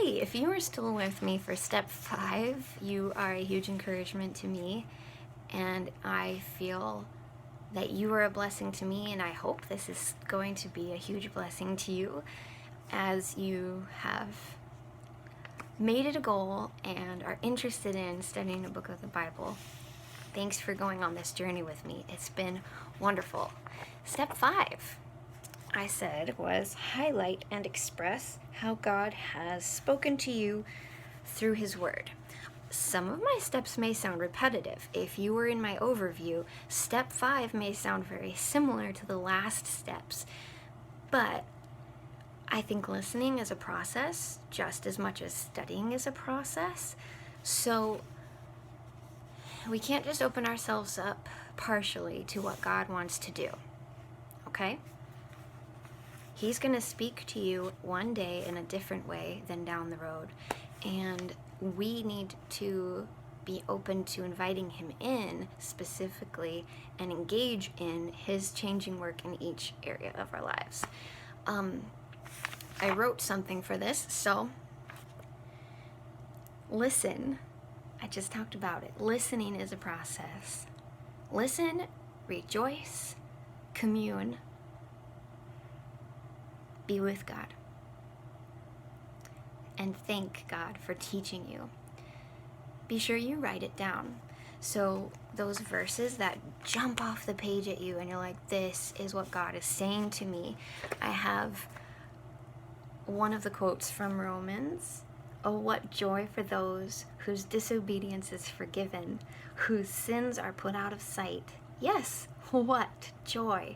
Hey, if you are still with me for step 5, you are a huge encouragement to me, and I feel that you are a blessing to me, and I hope this is going to be a huge blessing to you as you have made it a goal and are interested in studying a book of the Bible. Thanks for going on this journey with me. It's been wonderful. Step 5, I said, was highlight and express how God has spoken to you through His Word. Some of my steps may sound repetitive. If you were in my overview, step 5 may sound very similar to the last steps, but I think listening is a process just as much as studying is a process. So we can't just open ourselves up partially to what God wants to do, okay? He's going to speak to you one day in a different way than down the road, and we need to be open to inviting Him in specifically and engage in His changing work in each area of our lives. I wrote something for this, so listen. I just talked about it. Listening is a process. Listen, rejoice, commune, be with God, and thank God for teaching you. Be sure you write it down. So those verses that jump off the page at you and you're like, this is what God is saying to me. I have one of the quotes from Romans. Oh, what joy for those whose disobedience is forgiven, whose sins are put out of sight. Yes, what joy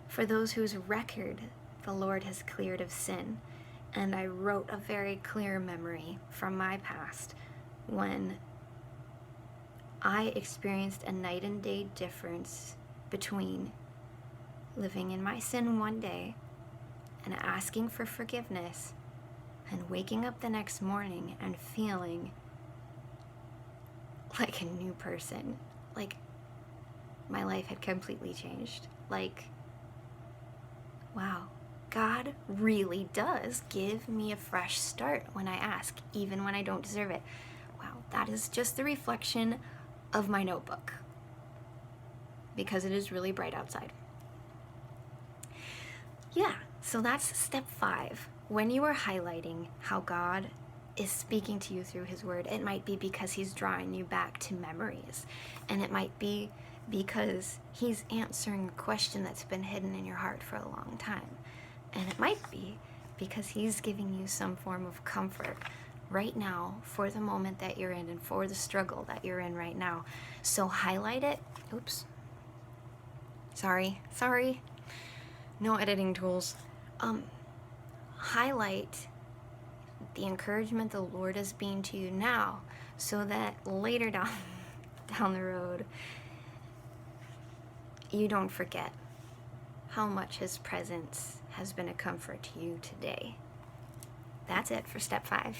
for those whose record the Lord has cleared of sin. And I wrote a very clear memory from my past when I experienced a night and day difference between living in my sin one day and asking for forgiveness and waking up the next morning and feeling like a new person. Like my life had completely changed. Like, wow, God really does give me a fresh start when I ask, even when I don't deserve it. Wow, that is just the reflection of my notebook, because it is really bright outside. Yeah, so that's step 5. When you are highlighting how God is speaking to you through His Word, it might be because He's drawing you back to memories, and it might be because He's answering a question that's been hidden in your heart for a long time. And it might be because He's giving you some form of comfort right now for the moment that you're in and for the struggle that you're in right now. So highlight it. Oops. Sorry. No editing tools. Highlight the encouragement the Lord is being to you now, so that later down the road, you don't forget how much His presence has been a comfort to you today. That's it for step 5.